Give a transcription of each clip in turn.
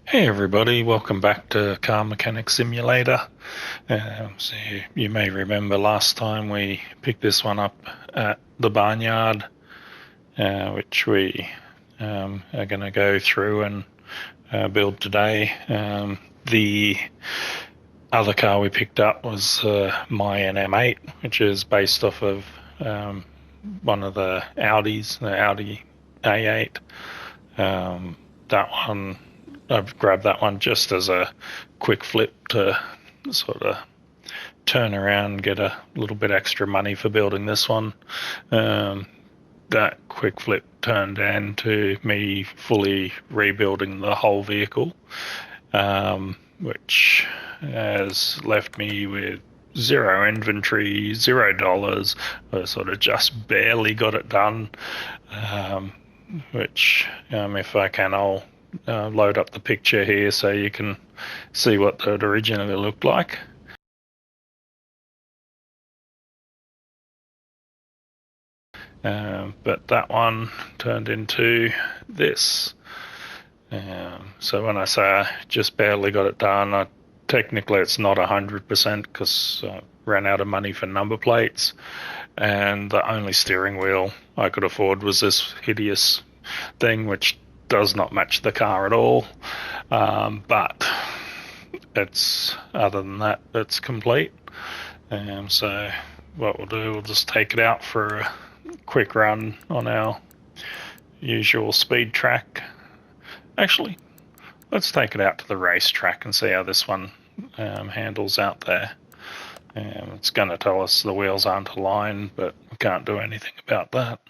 Hey everybody, welcome back to Car Mechanic Simulator. So you may remember last time we picked this one up at the barnyard, which we are going to go through and build today. The other car we picked up was my E08, which is based off of one of the Audis, the Audi A8. That one, I've grabbed that one just as a quick flip to sort of turn around and get a little bit extra money for building this one. That quick flip turned into me fully rebuilding the whole vehicle, which has left me with zero inventory, $0. I sort of just barely got it done, which if I can, I'll load up the picture here so you can see what it originally looked like. But that one turned into this. So when I say I just barely got it done, technically it's not 100% because I ran out of money for number plates, and the only steering wheel I could afford was this hideous thing, which does not match the car at all. But it's, other than that, it's complete. So what we'll do, we'll just take it out for a quick run on our usual speed track. Actually, let's take it out to the racetrack and see how this one handles out there. It's going to tell us the wheels aren't aligned, but we can't do anything about that.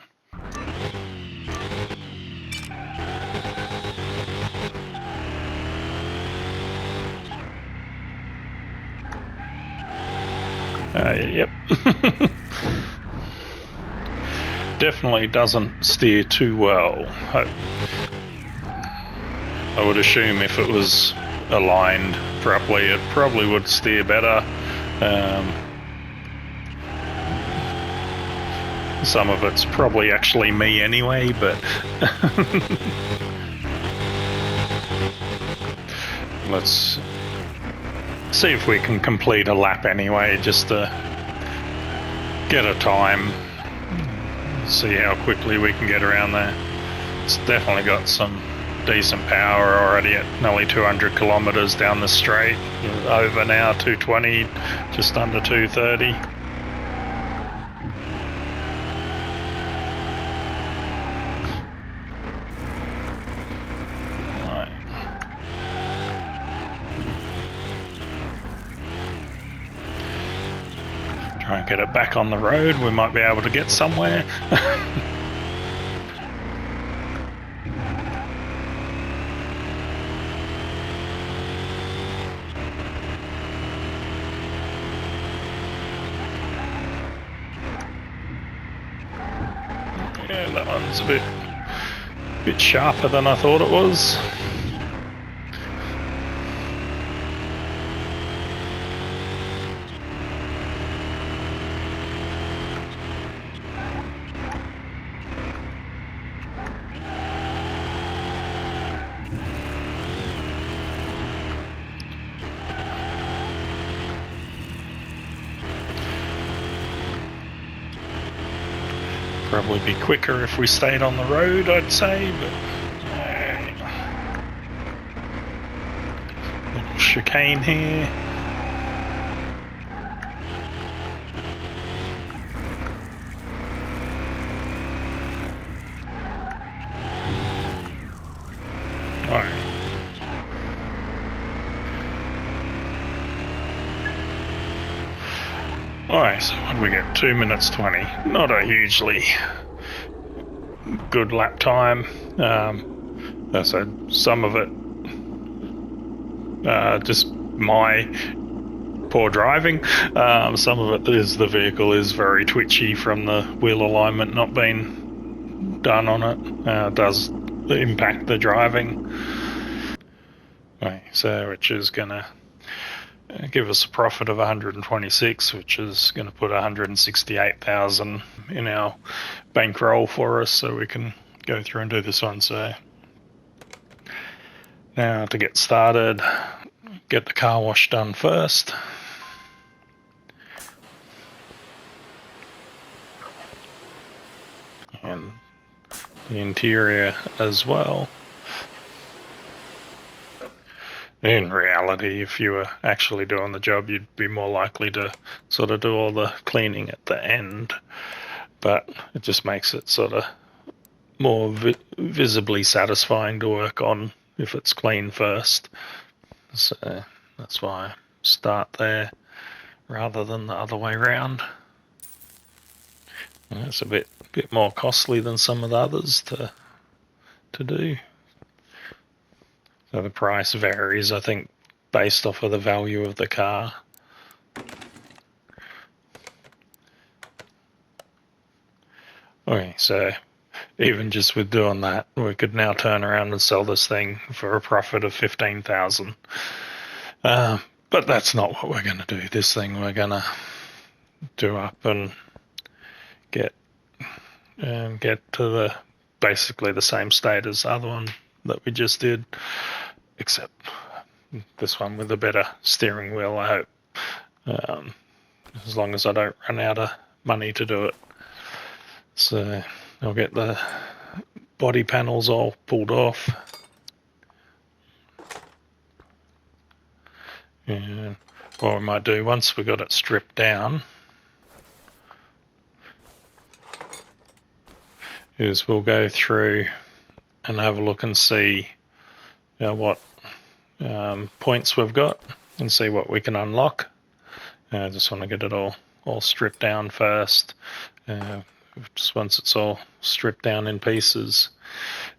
Yep. Definitely doesn't steer too well. I would assume if it was aligned properly, it probably would steer better. Some of it's probably actually me anyway, but let's see if we can complete a lap anyway, just to get a time, see how quickly we can get around there. It's definitely got some decent power already at nearly 200 kilometers down the straight. Over now 220, just under 230. Try and get it back on the road. We might be able to get somewhere. Yeah, that one's a bit sharper than I thought it was. Probably be quicker if we stayed on the road, I'd say, but little chicane here. Alright. Alright, so what do we get? 2 minutes 20. Not a hugely good lap time. So some of it just my poor driving. Some of it is the vehicle is very twitchy from the wheel alignment not being done on it. Does impact the driving. Okay, so which is going to give us a profit of 126, which is going to put 168,000 in our bankroll for us, so we can go through and do this one. So Now to get started, get the car wash done first. And the interior as well. In reality, if you were actually doing the job, you'd be more likely to sort of do all the cleaning at the end. But it just makes it sort of more visibly satisfying to work on if it's clean first. So that's why I start there rather than the other way around. It's a bit more costly than some of the others to do. So the price varies, I think, based off of the value of the car. Okay, so even just with doing that, we could now turn around and sell this thing for a profit of $15,000. But that's not what we're going to do. This thing we're going to do up and get to the basically the same state as the other one that we just did, except this one with a better steering wheel, I hope, as long as I don't run out of money to do it. So I'll get the body panels all pulled off, and what we might do once we got it stripped down is we'll go through and have a look and see what points we've got and see what we can unlock. I just want to get it all stripped down first. Just once it's all stripped down in pieces,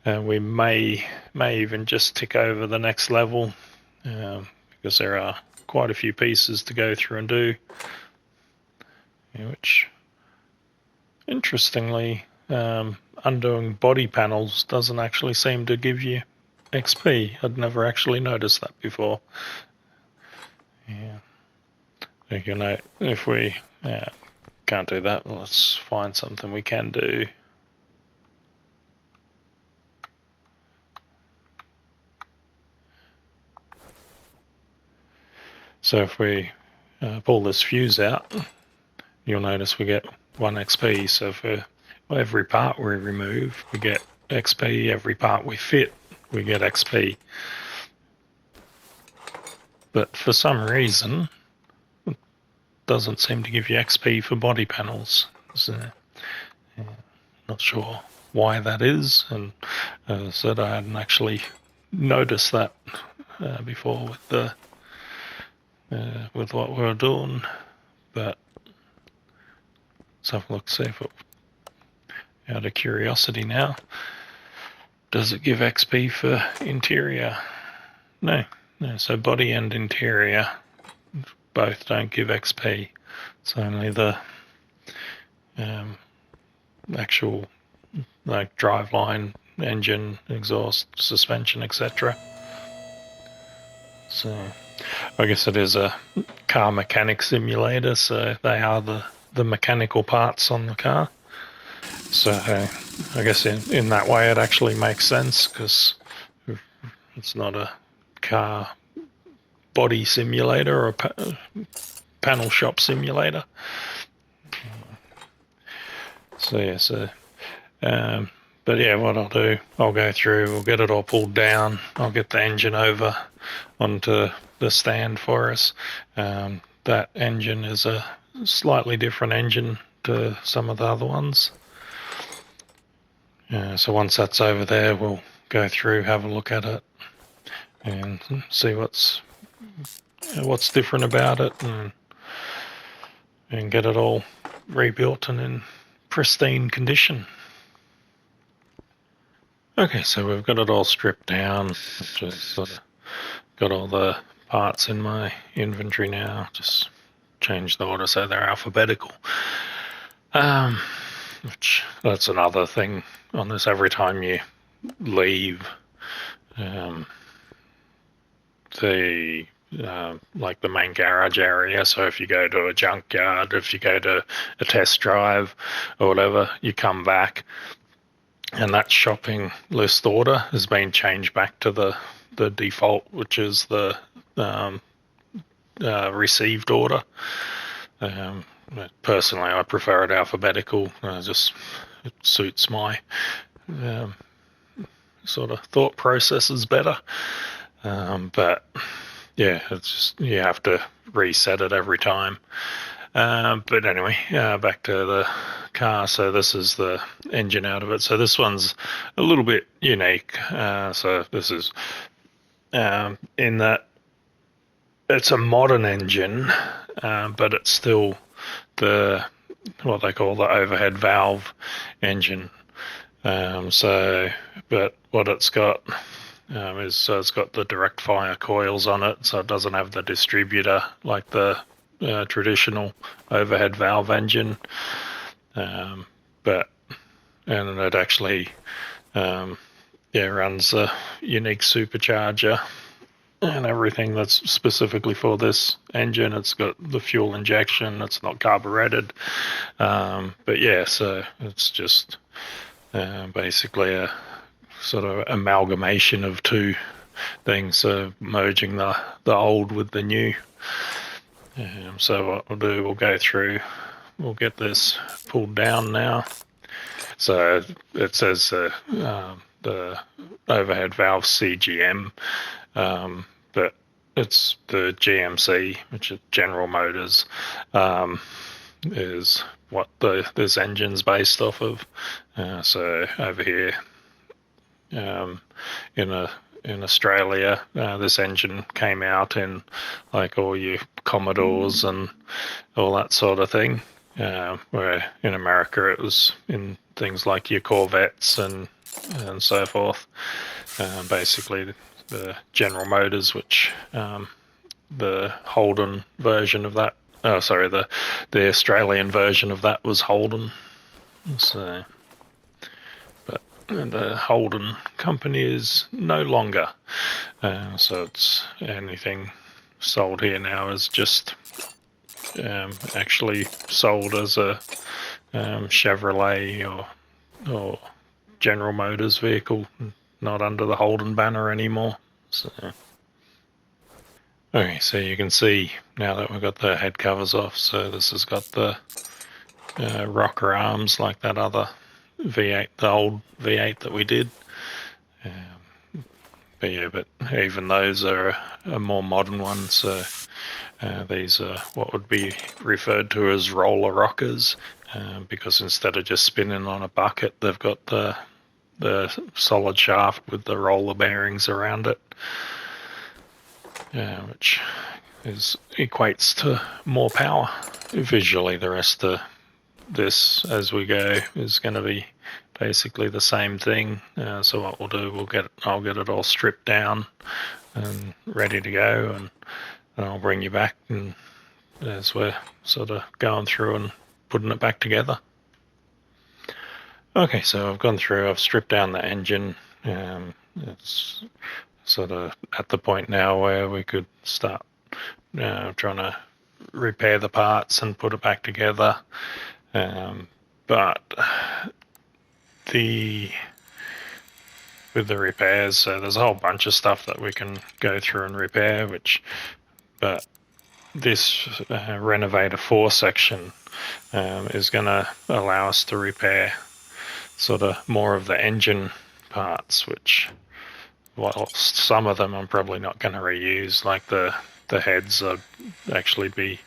we may even just tick over the next level, because there are quite a few pieces to go through and do, which interestingly, undoing body panels doesn't actually seem to give you XP. I'd never actually noticed that before. You know, if we can't do that, well, let's find something we can do. So if we pull this fuse out, you'll notice we get 1 XP. So for every part we remove, we get XP. Every part we fit, we get XP. But for some reason, it doesn't seem to give you XP for body panels. So, not sure why that is, and as I said, I hadn't actually noticed that before with what we were doing. But let's have a look, see if it, out of curiosity now, does it give XP for interior? No. So body and interior both don't give XP. It's only the actual like driveline, engine, exhaust, suspension, etc. So I guess it is a car mechanic simulator, so they are the mechanical parts on the car. So I guess in that way it actually makes sense, because it's not a car body simulator or a panel shop simulator. But yeah, what I'll do, I'll go through, we'll get it all pulled down, I'll get the engine over onto the stand for us. That engine is a slightly different engine to some of the other ones. So once that's over there, we'll go through, have a look at it, and see what's different about it, and get it all rebuilt and in pristine condition. Okay, so we've got it all stripped down. Just got all the parts in my inventory now. Just change the order so they're alphabetical. Which that's another thing on this. Every time you leave the like the main garage area, so if you go to a junkyard, if you go to a test drive or whatever, you come back and that shopping list order has been changed back to the the default, which is the received order. Personally, I prefer it alphabetical. Just it suits my sort of thought processes better. But yeah, it's just you have to reset it every time. But anyway, back to the car. So this is the engine out of it. So this one's a little bit unique. So this is in that it's a modern engine, but it's still what they call the overhead valve engine. But what it's got is it's got the direct fire coils on it, so it doesn't have the distributor like the traditional overhead valve engine. And it actually runs a unique supercharger and everything that's specifically for this engine. It's got the fuel injection. It's not carbureted. But yeah, so it's just basically a sort of amalgamation of two things, so merging the old with the new. So what we'll do, we'll get this pulled down now. So it says the overhead valve CGM, but it's the GMC, which is General Motors, is what this engine's based off of. So over here in Australia, this engine came out in like all your Commodores and all that sort of thing, where in America it was in things like your Corvettes and so forth. Basically the General Motors, which the Holden version of that, the Australian version of that was Holden. So the Holden company is no longer, so it's anything sold here now is just actually sold as a Chevrolet or General Motors vehicle, not under the Holden banner anymore. So okay, so you can see now that we've got the head covers off, so this has got the rocker arms like that other V8, the old V8 that we did. But even those are a more modern one. So these are what would be referred to as roller rockers, because instead of just spinning on a bucket, they've got the solid shaft with the roller bearings around it, which equates to more power. Visually, the rest of this as we go is going to be basically the same thing. So what we'll do, I'll get it all stripped down and ready to go, and I'll bring you back and as we're sort of going through and putting it back together. Okay, so I've stripped down the engine. It's sort of at the point now where we could start trying to repair the parts and put it back together. But with the repairs, so there's a whole bunch of stuff that we can go through and repair, but this Renovator 4 section is going to allow us to repair sort of more of the engine parts, which, well, some of them I'm probably not going to reuse, like the heads. I'd actually be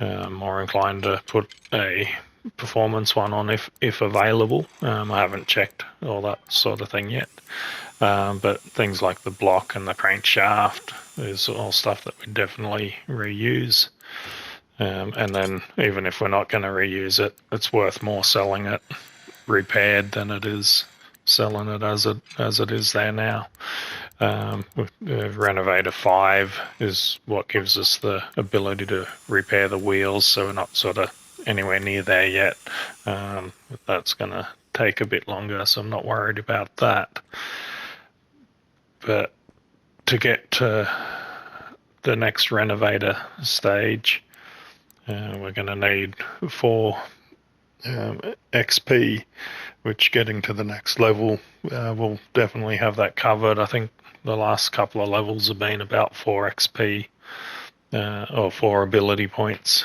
more inclined to put a performance one on if available. I haven't checked all that sort of thing yet, but things like the block and the crankshaft is all stuff that we definitely reuse. And then even if we're not going to reuse it, it's worth more selling it repaired than it is selling it as it is there now. Renovator 5 is what gives us the ability to repair the wheels, so we're not sort of anywhere near there yet. That's going to take a bit longer, so I'm not worried about that. But to get to the next Renovator stage, we're going to need 4 XP, which getting to the next level, we'll definitely have that covered. I think the last couple of levels have been about 4 XP, or 4 ability points,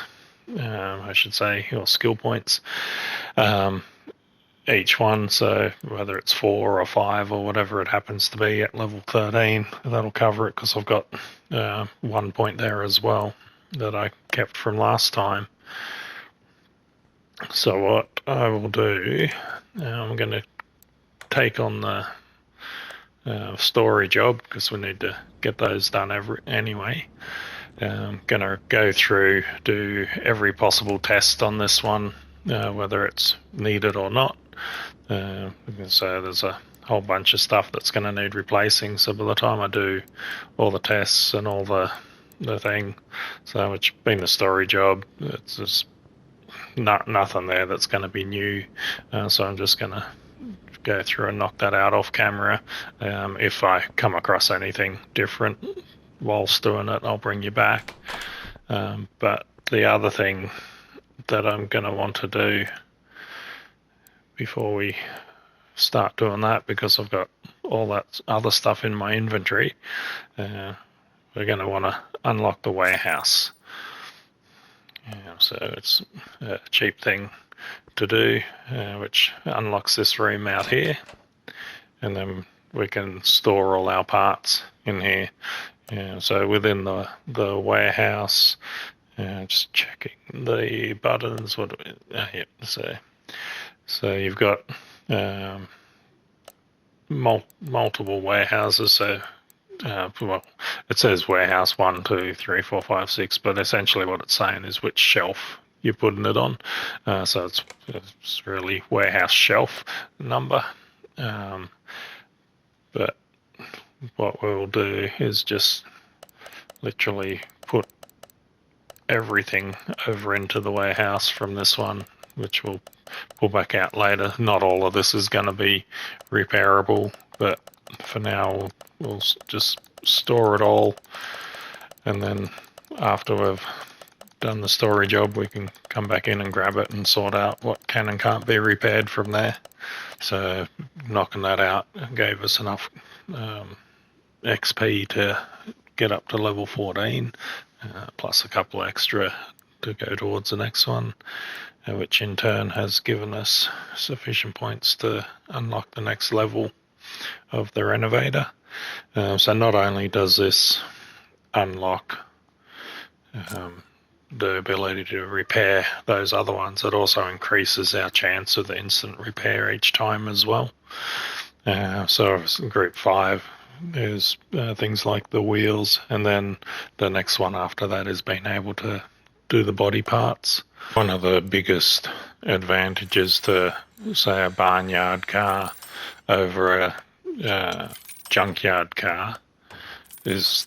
I should say, or skill points, each one. So whether it's 4 or 5 or whatever it happens to be at level 13, that'll cover it, because I've got 1 point there as well that I kept from last time. So what I will do, I'm going to take on the story job, because we need to get those done anyway. I'm going to go through, do every possible test on this one, whether it's needed or not. So there's a whole bunch of stuff that's going to need replacing. So by the time I do all the tests and all the thing, so it's been a story job, it's just nothing there that's going to be new. So I'm just going to go through and knock that out off camera. If I come across anything different whilst doing it, I'll bring you back. But the other thing that I'm going to want to do before we start doing that, because I've got all that other stuff in my inventory, we're going to want to unlock the warehouse. So it's a cheap thing to do, which unlocks this room out here, and then we can store all our parts in here. So within the warehouse, just checking the buttons. So you've got multiple warehouses. So well, it says warehouse 1, 2, 3, 4, 5, 6, but essentially what it's saying is which shelf you're putting it on. So it's really warehouse shelf number. But what we'll do is just literally put everything over into the warehouse from this one, which we'll pull back out later. Not all of this is going to be repairable, but for now we'll just store it all, and then after we've done the story job, we can come back in and grab it and sort out what can and can't be repaired from there. So knocking that out gave us enough XP to get up to level 14, plus a couple extra to go towards the next one, which in turn has given us sufficient points to unlock the next level of the renovator. So not only does this unlock the ability to repair those other ones, it also increases our chance of the instant repair each time as well. So group 5 is things like the wheels, and then the next one after that is being able to do the body parts. One of the biggest advantages to, say, a barnyard car over a junkyard car is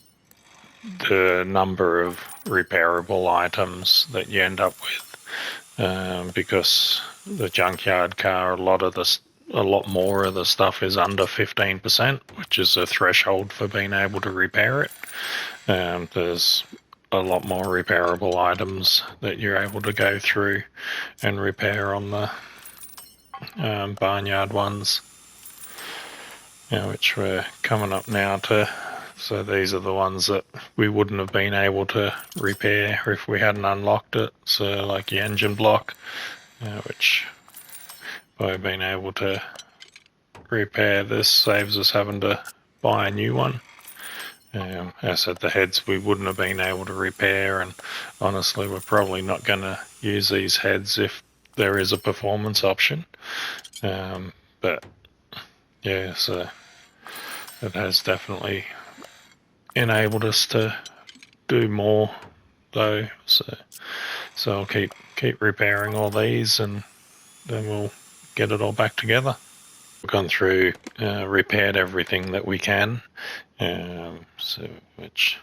the number of repairable items that you end up with, because the junkyard car, a lot more of the stuff is under 15%, which is a threshold for being able to repair it. There's a lot more repairable items that you're able to go through and repair on the barnyard ones, which we're coming up now to. So these are the ones that we wouldn't have been able to repair if we hadn't unlocked it. So like the engine block, which by being able to repair this saves us having to buy a new one. As I said, the heads we wouldn't have been able to repair, and honestly we're probably not going to use these heads if there is a performance option. But yeah, so it has definitely enabled us to do more though. So I'll keep repairing all these, and then we'll get it all back together. We've gone through, repaired everything that we can, so which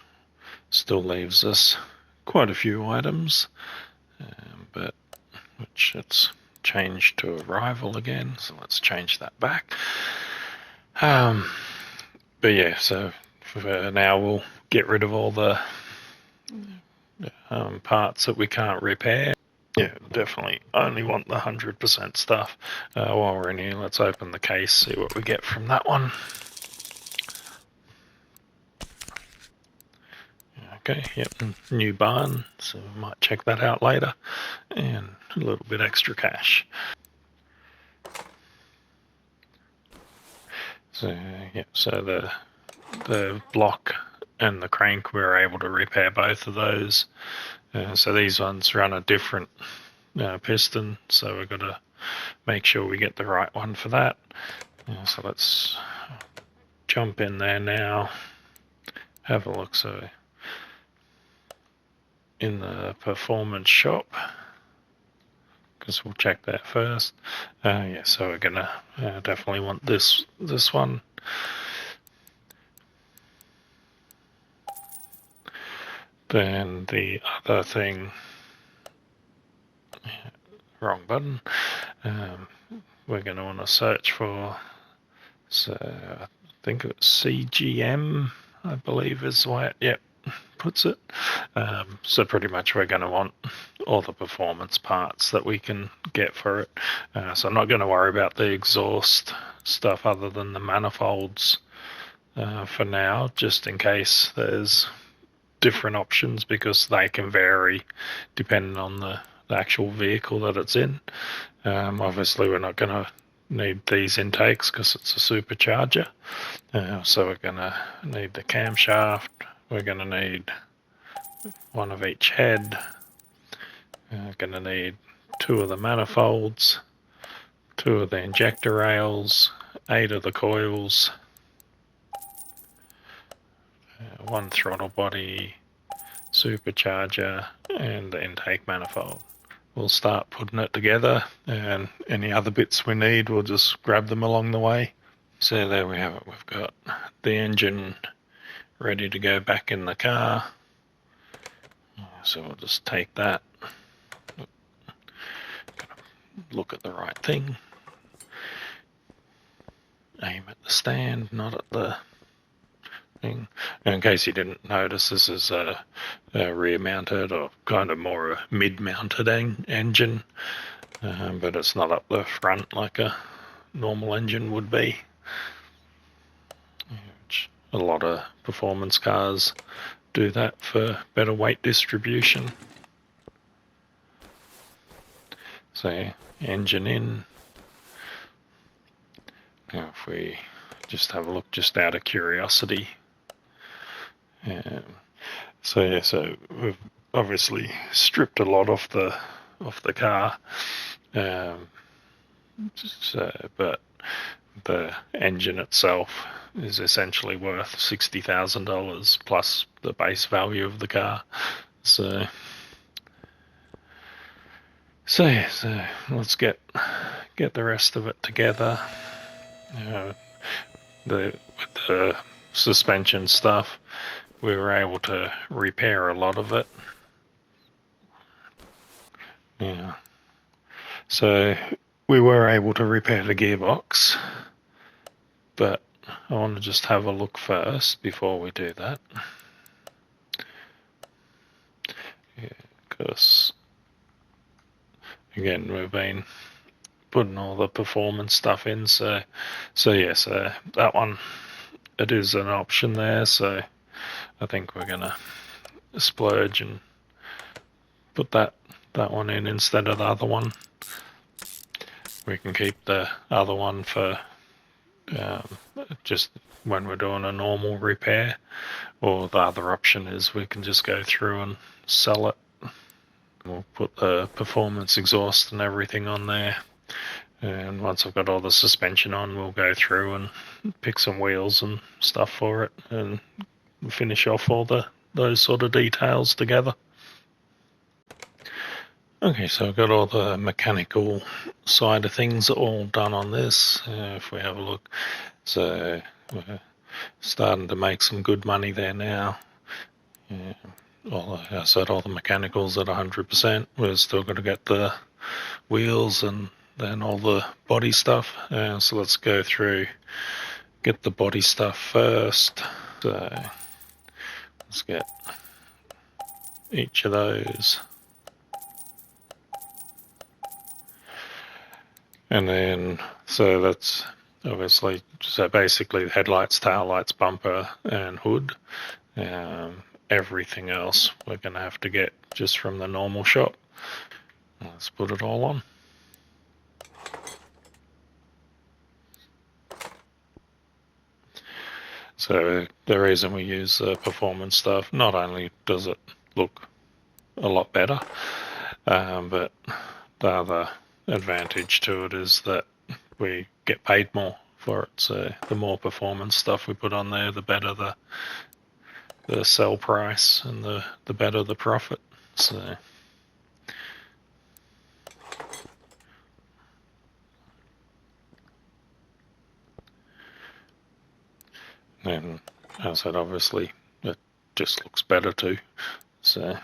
still leaves us quite a few items, but which it's changed to arrival again. So let's change that back. But yeah, so for now we'll get rid of all the parts that we can't repair. Yeah, definitely only want the 100% stuff. While we're in here, let's open the case, see what we get from that one. Okay, yep, new barn, so we might check that out later, and a little bit extra cash. So yeah, so the block and the crank, we were able to repair both of those. So these ones run a different piston, so we've got to make sure we get the right one for that. So let's jump in there now, have a look. So in the performance shop, because we'll check that first. Yeah, so we're gonna definitely want this one. Then the other thing, wrong button. We're going to want to search for, so I think it's CGM, I believe is the way it puts it. So pretty much we're going to want all the performance parts that we can get for it. So I'm not going to worry about the exhaust stuff other than the manifolds for now, just in case there's different options, because they can vary depending on the actual vehicle that it's in. Obviously we're not going to need these intakes because it's a supercharger, so we're going to need the camshaft, we're going to need one of each head, we're going to need 2 of the manifolds, 2 of the injector rails, 8 of the coils, 1 throttle body, supercharger, and the intake manifold. We'll start putting it together, and any other bits we need we'll just grab them along the way. So there we have it, we've got the engine ready to go back in the car. So we'll just take that, look at the right thing, aim at the stand, not at the thing. And in case you didn't notice, this is a rear mounted, or kind of more a mid mounted engine, but it's not up the front like a normal engine would be, which a lot of performance cars do that for better weight distribution. So engine in. Now if we just have a look, just out of curiosity, so yeah, so we've obviously stripped a lot off the car, but the engine itself is essentially worth $60,000 plus the base value of the car. So yeah, so let's get the rest of it together. With the suspension stuff, we were able to repair a lot of it. Yeah. So we were able to repair the gearbox, but I want to just have a look first before we do that. Yeah, because again, we've been putting all the performance stuff in, so yeah, so that one, it is an option there, so I think we're gonna splurge and put that one in instead of the other one. We can keep the other one for just when we're doing a normal repair, or the other option is we can just go through and sell it. We'll put the performance exhaust and everything on there, and once I've got all the suspension on, we'll go through and pick some wheels and stuff for it and finish off all those sort of details together. Okay, so I've got all the mechanical side of things all done on this. If we have a look, so we're starting to make some good money there now. Yeah, I said all the mechanicals at 100%. We're still going to get the wheels and then all the body stuff. So let's go through, get the body stuff first. So let's get each of those. And then, so that's obviously, so basically headlights, taillights, bumper and hood. everything else we're going to have to get just from the normal shop. Let's put it all on. So the reason we use performance stuff, not only does it look a lot better, but the other advantage to it is that we get paid more for it. So the more performance stuff we put on there, the better the sell price and the better the profit. So and as I said, obviously it just looks better too. So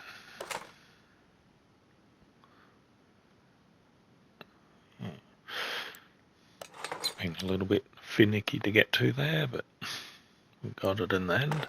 it's been a little bit finicky to get to there, but we got it in the end.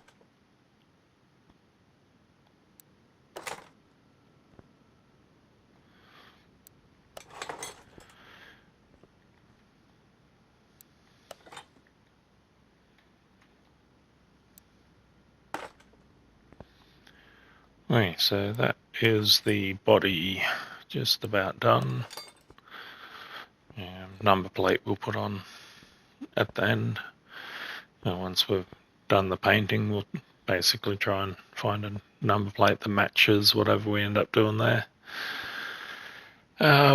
Okay, so that is the body just about done. Number plate we'll put on at the end. And once we've done the painting, we'll basically try and find a number plate that matches whatever we end up doing there.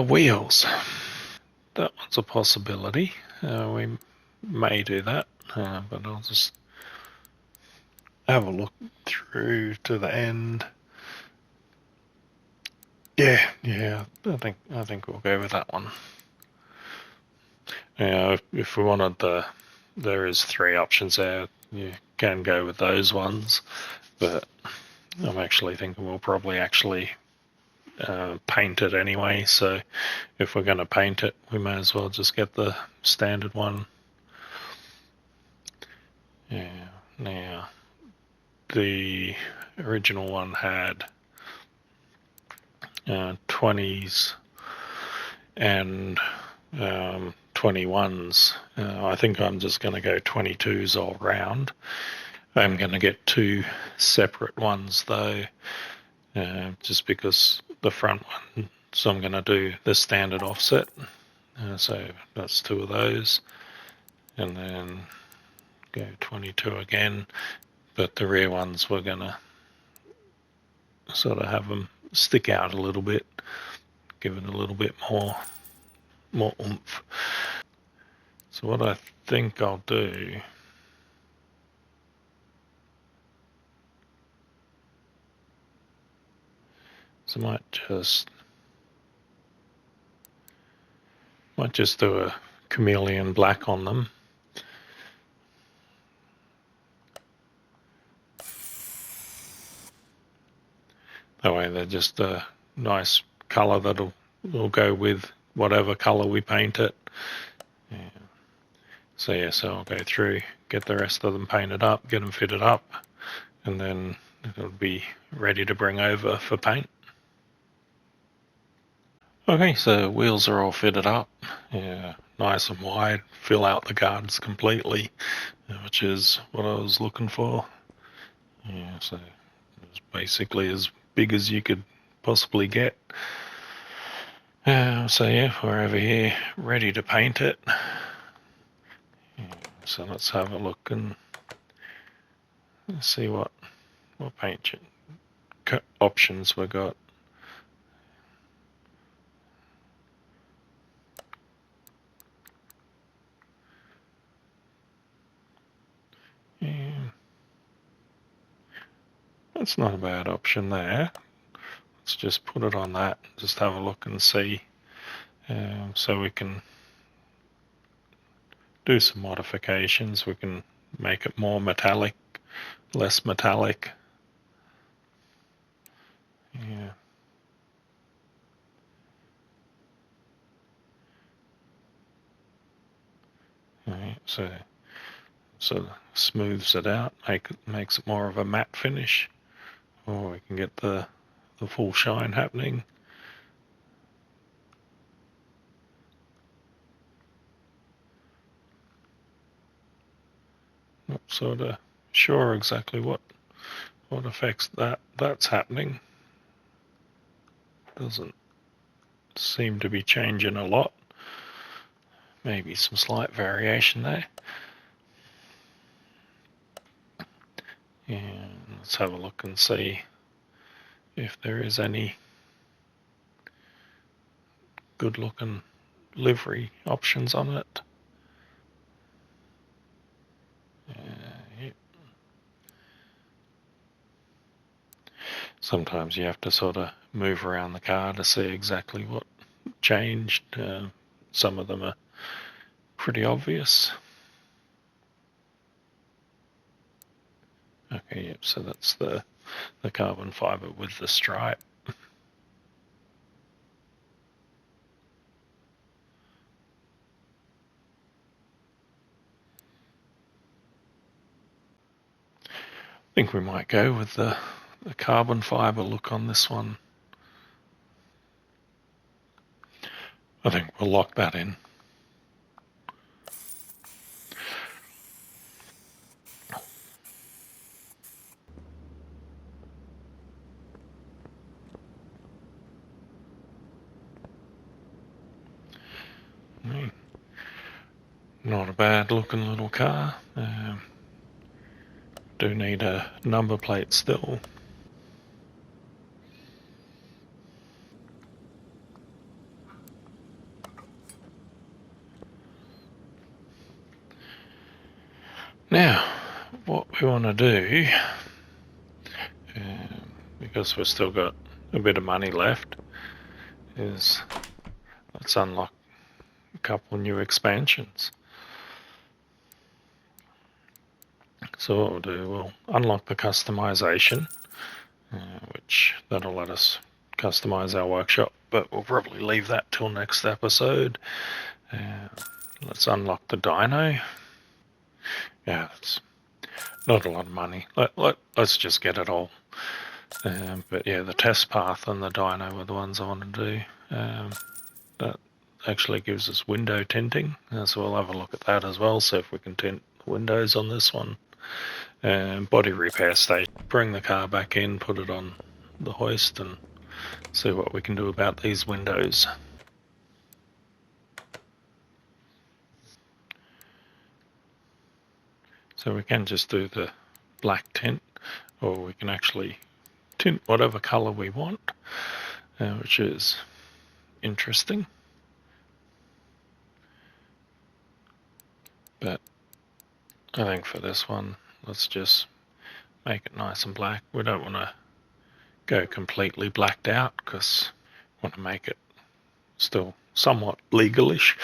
Wheels. That one's a possibility. We may do that, but I'll just have a look through to the end. Yeah, I think we'll go with that one. If we wanted there is 3 options there. You can go with those ones, but I'm actually thinking we'll probably actually paint it anyway. So if we're going to paint it, we may as well just get the standard one. Yeah. Now, the original one had 20s and 21s. I think I'm just going to go 22s all round. I'm going to get 2 separate ones though, just because the front one, so I'm going to do the standard offset. So that's 2 of those, and then go 22 again, but the rear ones we're going to sort of have them stick out a little bit, give it a little bit more oomph. So what I think I'll do is I might just do a chameleon black on them. That way they're just a nice colour that'll go with whatever colour we paint it. Yeah. So I'll go through, get the rest of them painted up, get them fitted up, and then it'll be ready to bring over for paint. Okay, so wheels are all fitted up. Yeah, nice and wide, fill out the guards completely, which is what I was looking for. Yeah, so it's basically as big as you could possibly get. So we're over here ready to paint it. Yeah, so let's have a look and see what paint options we got. Yeah, that's not a bad option there. Let's just put it on that, just have a look and see. So we can do some modifications. We can make it more metallic, less metallic. Yeah. Right, so smooths it out, makes it more of a matte finish, or we can get the full shine happening. Not sort of sure exactly what what affects that's happening. Doesn't seem to be changing a lot. Maybe some slight variation there. And let's have a look and see if there is any good looking livery options on it. Yep. Sometimes you have to sort of move around the car to see exactly what changed. Some of them are pretty obvious. Okay, yep, so that's the carbon fiber with the stripe. I think we might go with the carbon fiber look on this one. I think we'll lock that in. Not a bad looking little car. Do need a number plate still. Now, what we want to do, because we've still got a bit of money left, is let's unlock a couple new expansions. So what we'll do, we'll unlock the customization, which that'll let us customize our workshop, but we'll probably leave that till next episode. Let's unlock the dyno. Yeah, it's not a lot of money. Let's just get it all. But yeah, the test path and the dyno were the ones I want to do. That actually gives us window tinting, so we'll have a look at that as well, see if we can tint the windows on this one. Body repair station, bring the car back in, put it on the hoist and see what we can do about these windows. So we can just do the black tint, or we can actually tint whatever color we want, which is interesting. But I think for this one, let's just make it nice and black. We don't want to go completely blacked out because we want to make it still somewhat legalish.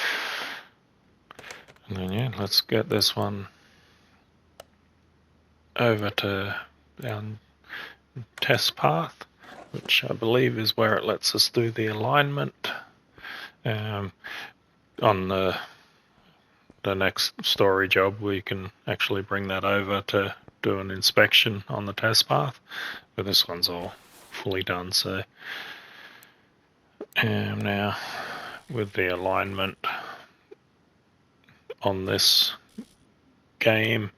And then yeah, let's get this one over to our test path, which I believe is where it lets us do the alignment. On the next story job, we can actually bring that over to do an inspection on the test path, but this one's all fully done. So now with the alignment on this game,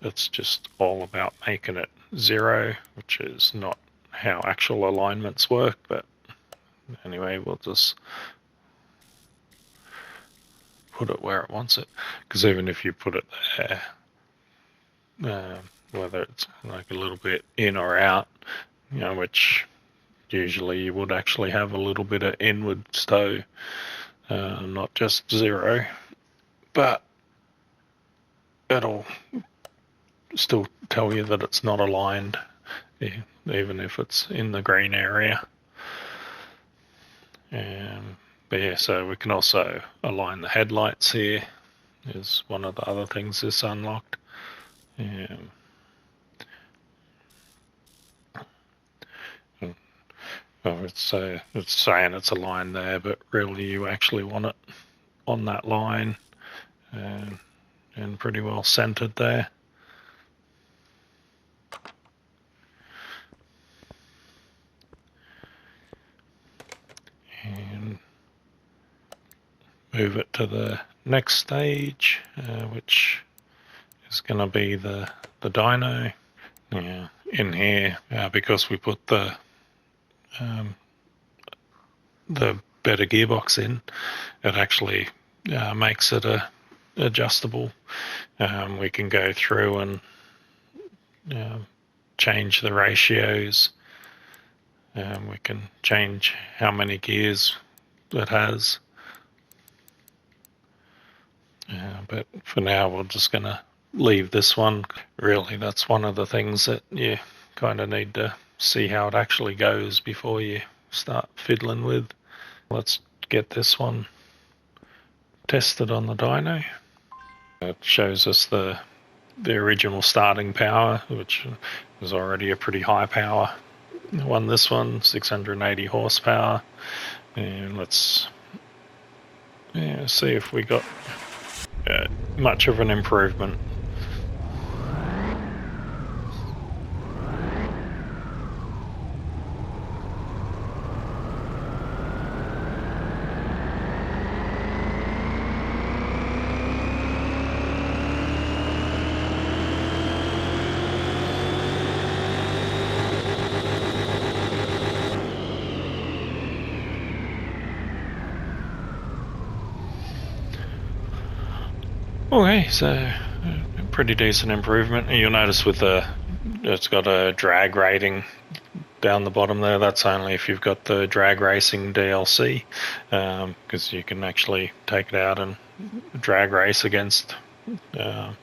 it's just all about making it 0, which is not how actual alignments work, but anyway, we'll just put it where it wants it, because even if you put it there, whether it's like a little bit in or out, which usually you would actually have a little bit of inward stow, not just 0, but it'll still tell you that it's not aligned, even if it's in the green area. But yeah, so we can also align the headlights here, is one of the other things this unlocked. Well, it's saying it's aligned there, but really you actually want it on that line and pretty well centered there. And move it to the next stage, which is going to be the dyno. Yeah, in here because we put the better gearbox in. It actually makes it adjustable. We can go through and change the ratios. We can change how many gears it has. But for now, we're just going to leave this one. Really, that's one of the things that you kind of need to see how it actually goes before you start fiddling with. Let's get this one tested on the dyno. It shows us the original starting power, which is already a pretty high power one. This one, 680 horsepower. And let's see if we got much of an improvement. Okay, so pretty decent improvement. You'll notice with it's got a drag rating down the bottom there. That's only if you've got the drag racing DLC, because you can actually take it out and drag race against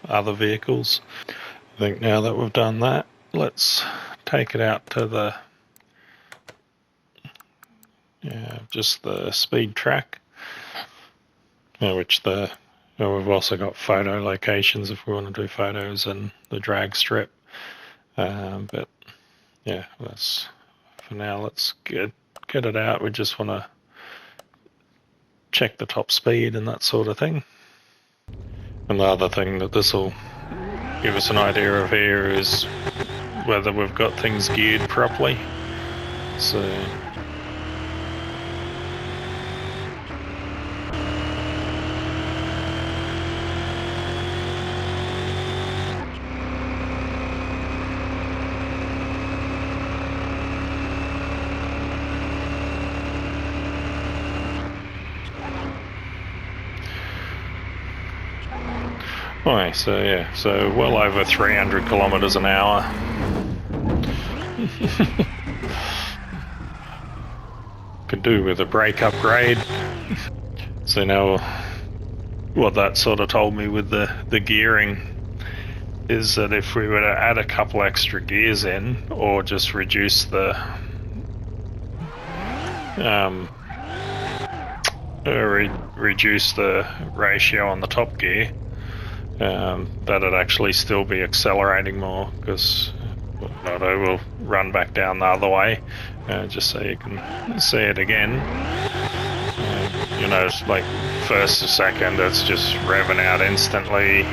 other vehicles. I think now that we've done that, let's take it out to the just the speed track, which we've also got photo locations if we want to do photos and the drag strip. But yeah, for now, let's get it out. We just want to check the top speed and that sort of thing. And the other thing that this will give us an idea of here is whether we've got things geared properly. So Alright, so well over 300 kilometers an hour. Could do with a brake upgrade. So now, what that sort of told me with the gearing is that if we were to add a couple extra gears in, or just reduce the reduce the ratio on the top gear, that'd actually still be accelerating more, because I will run back down the other way just so you can see it again. You know, it's like first to second, it's just revving out instantly.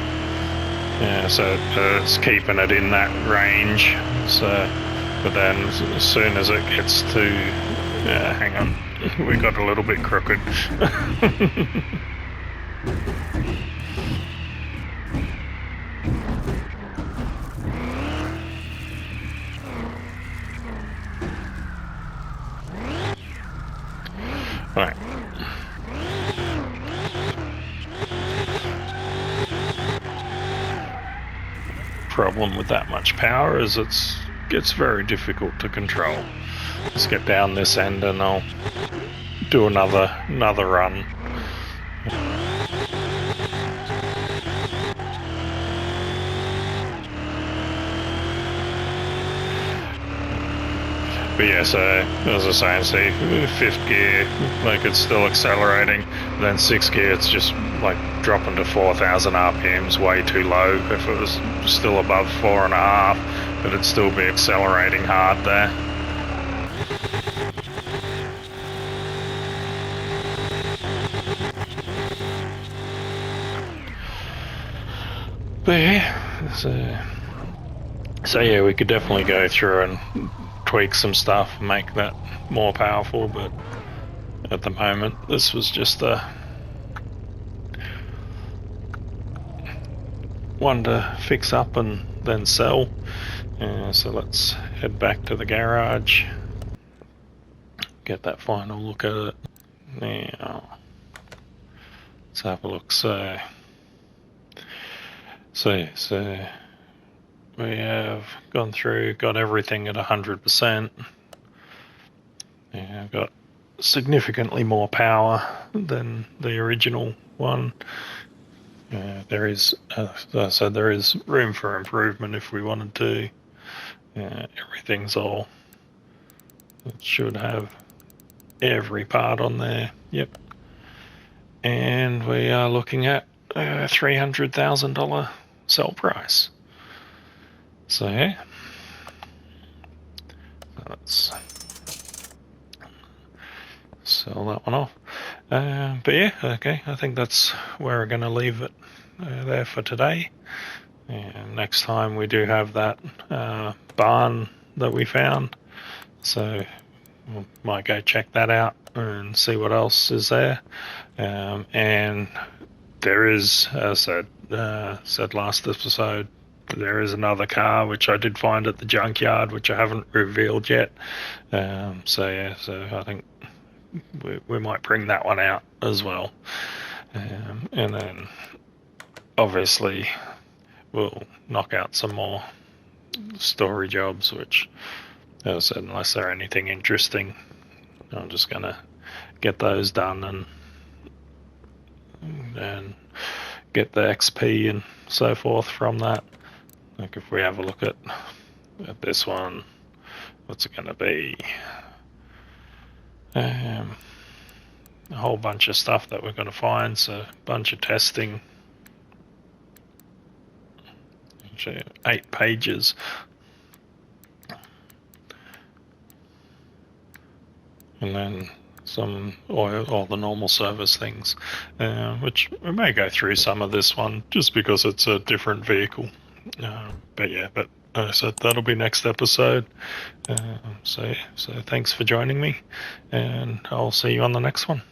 So it's keeping it in that range. So, but then as soon as it gets to, hang on, we got a little bit crooked. Right. Problem with that much power is it gets very difficult to control. Let's get down this end and I'll do another run. But yeah, so as I say, see, fifth gear, like it's still accelerating. Then sixth gear, it's just like dropping to 4,000 RPMs, way too low. If it was still above 4.5, it'd still be accelerating hard there. But yeah, so yeah, we could definitely go through and tweak some stuff and make that more powerful, but at the moment this was just one to fix up and then sell. So let's head back to the garage, get that final look at it. Now, let's have a look. So we have gone through, got everything at 100%. Yeah, got significantly more power than the original one. There is, as I said, there is room for improvement if we wanted to. Everything's all, it should have every part on there. Yep. And we are looking at a $300,000 sell price. So yeah, let's sell that one off. But yeah, okay, I think that's where we're going to leave it there for today. And next time we do have that barn that we found, so we might go check that out and see what else is there. And there is, as I said last episode, there is another car which I did find at the junkyard, which I haven't revealed yet. So yeah, so I think we might bring that one out as well. And then obviously we'll knock out some more story jobs, which, as I said, unless they're anything interesting, I'm just gonna get those done and get the XP and so forth from that. Like if we have a look at this one, what's it gonna be? A whole bunch of stuff that we're going to find, so a bunch of testing. 8 pages. And then some all the normal service things, which we may go through some of this one just because it's a different vehicle. But yeah, but so that'll be next episode. So thanks for joining me, and I'll see you on the next one.